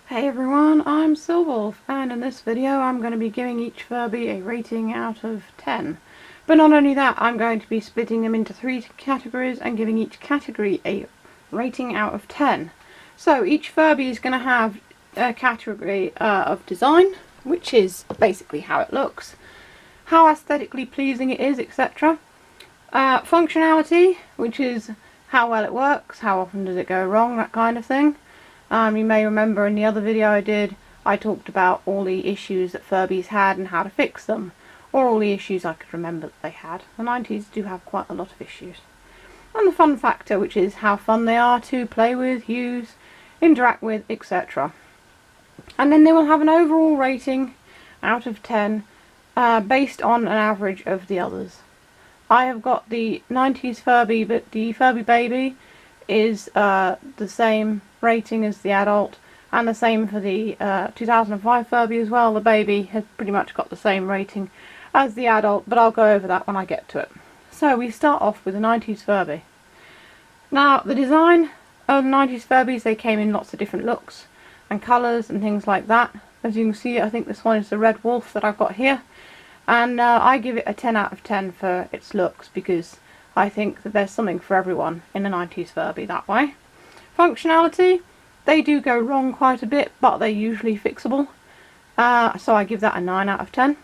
Hey everyone, I'm Silverwolf, and in this video I'm going to be giving each Furby a rating out of 10. But not only that, I'm going to be splitting them into 3 categories and giving each category a rating out of 10. So each Furby is going to have a category of design, which is basically how it looks, how aesthetically pleasing it is, etc. Functionality, which is how well it works, how often does it go wrong, that kind of thing. You may remember in the other video I did, I talked about all the issues that Furbies had and how to fix them, or all the issues I could remember that they had. The 90s do have quite a lot of issues. And the fun factor, which is how fun they are to play with, use, interact with, etc. And then they will have an overall rating out of 10 based on an average of the others. I have got the 90s Furby, but the Furby Baby is the same rating as the adult, and the same for the 2005 Furby as well. The baby has pretty much got the same rating as the adult, but I'll go over that when I get to it. So we start off with the 90s Furby. Now the design of the 90s Furbies, they came in lots of different looks and colours and things like that. As you can see, I think this one is the red wolf that I've got here, and I give it a 10 out of 10 for its looks, because I think that there's something for everyone in the 90s Furby that way. Functionality, they do go wrong quite a bit, but they're usually fixable. So I give that a 9 out of 10.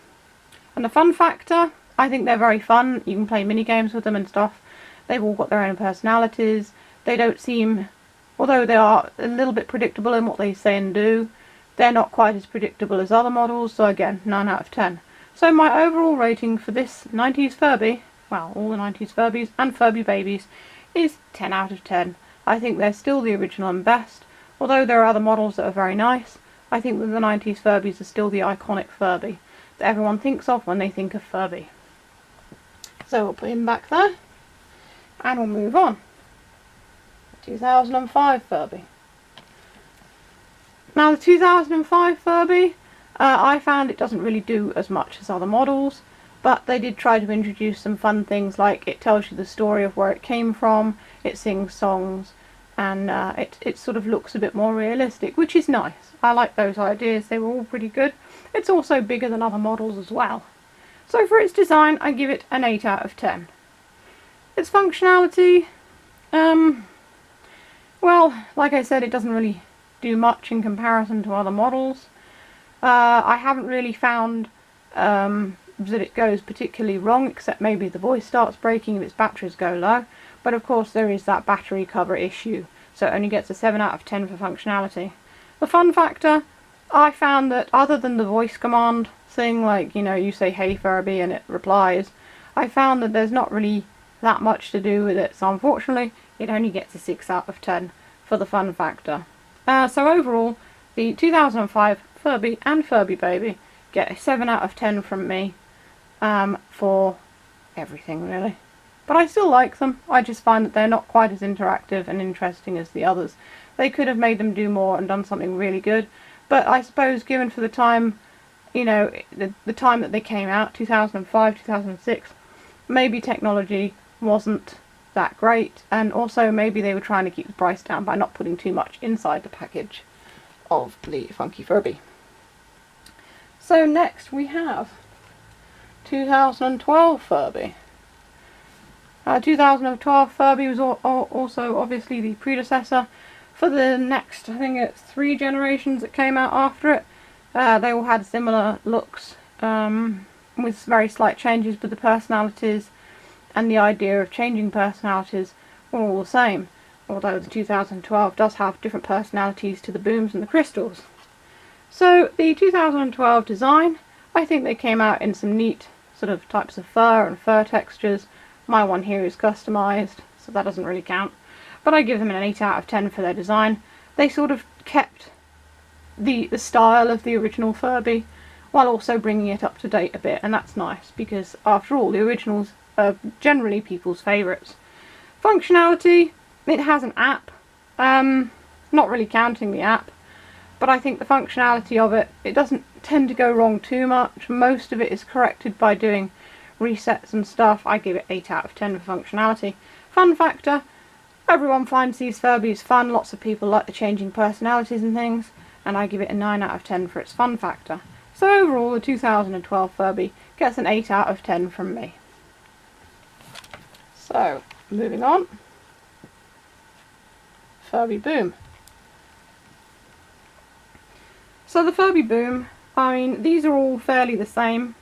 And the fun factor, I think they're very fun. You can play mini games with them and stuff. They've all got their own personalities. They don't seem, although they are a little bit predictable in what they say and do, they're not quite as predictable as other models. So again, 9 out of 10. So my overall rating for this 90s Furby, well, all the 90s Furbies and Furby Babies, is 10 out of 10. I think they're still the original and best. Although there are other models that are very nice, I think that the 90s Furbies are still the iconic Furby that everyone thinks of when they think of Furby. So we'll put him back there, and we'll move on. 2005 Furby. Now the 2005 Furby, I found it doesn't really do as much as other models, but they did try to introduce some fun things, like it tells you the story of where it came from, it sings songs, and it sort of looks a bit more realistic, which is nice. I like those ideas, they were all pretty good. It's also bigger than other models as well. So for its design, I give it an 8 out of 10. Its functionality, well, like I said, it doesn't really do much in comparison to other models. I haven't really found that it goes particularly wrong, except maybe the voice starts breaking if its batteries go low. But of course there is that battery cover issue, so it only gets a 7 out of 10 for functionality. The fun factor, I found that other than the voice command thing, like, you know, you say hey Furby and it replies, I found that there's not really that much to do with it, so unfortunately it only gets a 6 out of 10 for the fun factor. So overall, the 2005 Furby and Furby Baby get a 7 out of 10 from me for everything really. But I still like them. I just find that they're not quite as interactive and interesting as the others. They could have made them do more and done something really good, but I suppose given for the time, you know, the time that they came out, 2005, 2006, maybe technology wasn't that great, and also maybe they were trying to keep the price down by not putting too much inside the package of the Funky Furby. So next we have 2012 Furby. 2012 Furby was also obviously the predecessor for the next, I think it's 3 generations that came out after it. They all had similar looks with very slight changes, but the personalities and the idea of changing personalities were all the same, although the 2012 does have different personalities to the Booms and the Crystals. So the 2012 design, I think they came out in some neat sort of types of fur and fur textures. My one here is customised, so that doesn't really count. But I give them an 8 out of 10 for their design. They sort of kept the style of the original Furby, while also bringing it up to date a bit, and that's nice, because after all, the originals are generally people's favourites. Functionality, it has an app, not really counting the app, but I think the functionality of it, it doesn't tend to go wrong too much. Most of it is corrected by doing resets and stuff. I give it 8 out of 10 for functionality. Fun factor, everyone finds these Furbies fun. Lots of people like the changing personalities and things. and I give it a 9 out of 10 for its fun factor. So overall, the 2012 Furby gets an 8 out of 10 from me. So, moving on. Furby Boom. So the Furby Boom, I mean, these are all fairly the same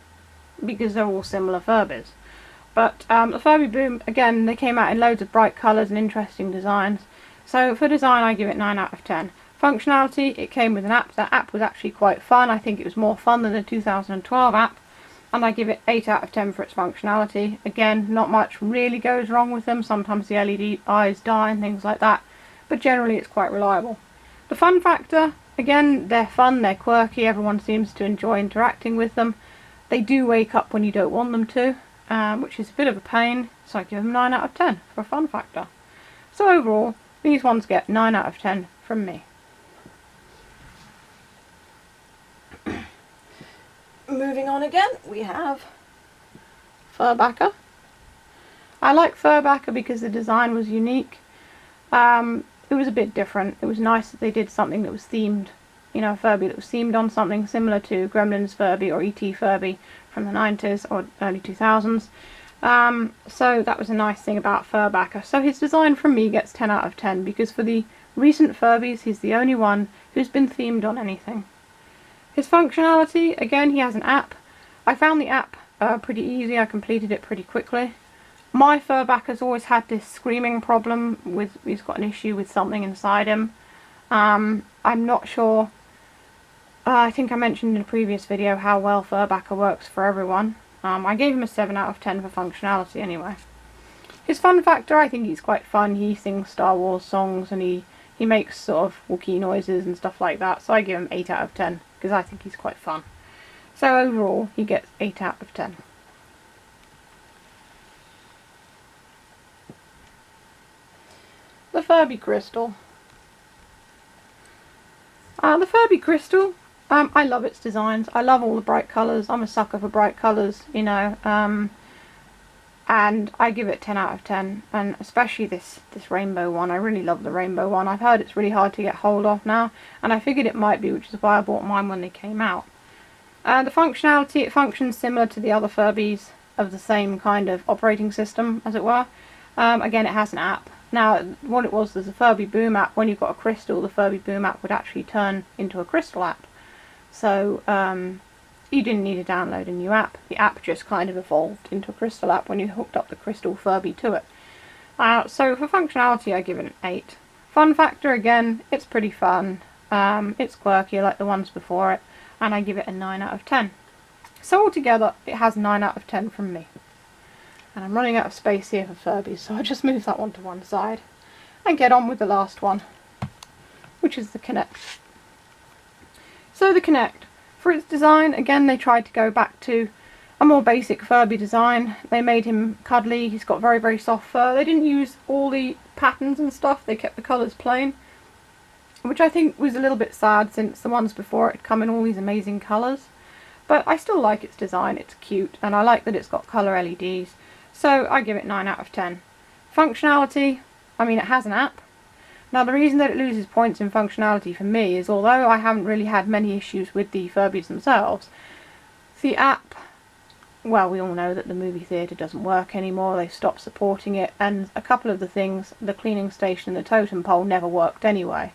because they're all similar Furbies. But the Furby Boom, again, they came out in loads of bright colours and interesting designs. So for design, I give it 9 out of 10. Functionality, it came with an app. That app was actually quite fun. I think it was more fun than the 2012 app. And I give it 8 out of 10 for its functionality. Again, not much really goes wrong with them. Sometimes the LED eyes die and things like that. But generally, it's quite reliable. The fun factor, again, they're fun, they're quirky. Everyone seems to enjoy interacting with them. They do wake up when you don't want them to, which is a bit of a pain. So I give them 9 out of 10 for a fun factor. So overall, these ones get 9 out of 10 from me. Moving on again, we have Furbacker. I like Furbacker because the design was unique. It was a bit different. It was nice that they did something that was themed, you know, a Furby that was themed on something similar to Gremlins Furby or E.T. Furby from the 90s or early 2000s. So that was a nice thing about Furbacker. So his design from me gets 10 out of 10 because for the recent Furbies, he's the only one who's been themed on anything. His functionality, again, he has an app. I found the app pretty easy. I completed it pretty quickly. My Furbacker's always had this screaming problem with, he's got an issue with something inside him. I'm not sure, I think I mentioned in a previous video how well Furbacker works for everyone. I gave him a 7 out of 10 for functionality anyway. His fun factor, I think he's quite fun. He sings Star Wars songs and he makes sort of Wookiee noises and stuff like that. So I give him 8 out of 10 because I think he's quite fun. So overall, he gets 8 out of 10. The Furby Crystal. The Furby Crystal, I love its designs. I love all the bright colours. I'm a sucker for bright colours, you know. And I give it 10 out of 10. And especially this rainbow one. I really love the rainbow one. I've heard it's really hard to get hold of now. And I figured it might be, which is why I bought mine when they came out. The functionality, it functions similar to the other Furbies of the same kind of operating system, as it were. Again, it has an app. Now, what it was, there's a Furby Boom app. When you've got a crystal, the Furby Boom app would actually turn into a crystal app. So, you didn't need to download a new app. The app just kind of evolved into a crystal app when you hooked up the crystal Furby to it. So, for functionality, I give it an 8. Fun factor, again, it's pretty fun. It's quirky like the ones before it. And I give it a 9 out of 10. So, altogether, it has 9 out of 10 from me. And I'm running out of space here for Furbies, so I'll just move that one to one side and get on with the last one, which is the Kinect. So the Kinect, for its design, again they tried to go back to a more basic Furby design. They made him cuddly, he's got very, very soft fur. They didn't use all the patterns and stuff, they kept the colours plain, which I think was a little bit sad since the ones before it had come in all these amazing colours. But I still like its design, it's cute, and I like that it's got colour LEDs. So I give it 9 out of 10. Functionality, I mean, it has an app. Now the reason that it loses points in functionality for me is, although I haven't really had many issues with the Furbies themselves, the app, well, we all know that the movie theatre doesn't work anymore, they've stopped supporting it, and a couple of the things, the cleaning station and the totem pole, never worked anyway.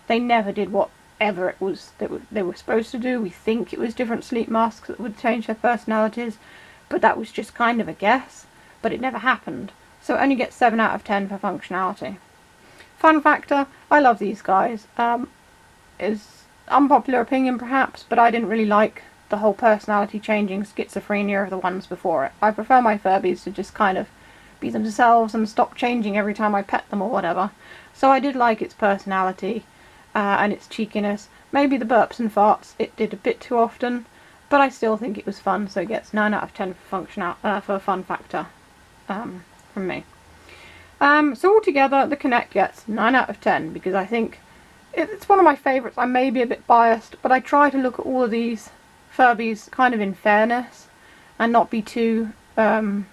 They never did whatever it was that they were supposed to do. We think it was different sleep masks that would change their personalities, but that was just kind of a guess. But it never happened, so it only gets 7 out of 10 for functionality. Fun factor, I love these guys. Is unpopular opinion perhaps, but I didn't really like the whole personality changing schizophrenia of the ones before it. I prefer my Furbies to just kind of be themselves and stop changing every time I pet them or whatever. So I did like its personality and its cheekiness. Maybe the burps and farts it did a bit too often, but I still think it was fun, so it gets 9 out of 10 for fun factor. From me. So altogether the Kinect gets 9 out of 10 because I think it's one of my favourites. I may be a bit biased, but I try to look at all of these Furbies kind of in fairness and not be too you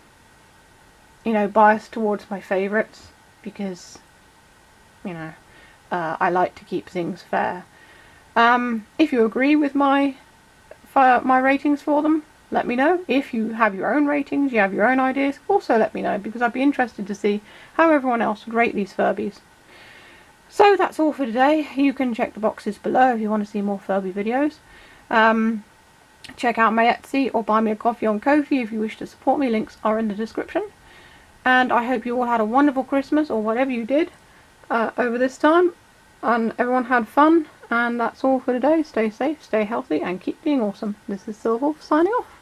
know, biased towards my favourites, because you know, I like to keep things fair. If you agree with my ratings for them, let me know. If you have your own ratings, you have your own ideas, also let me know, because I'd be interested to see how everyone else would rate these Furbies. So that's all for today. You can check the boxes below if you want to see more Furby videos. Check out my Etsy or buy me a coffee on Ko-fi if you wish to support me. Links are in the description. And I hope you all had a wonderful Christmas, or whatever you did over this time, and everyone had fun. And that's all for today. Stay safe, stay healthy, and keep being awesome. This is Silverwolf signing off.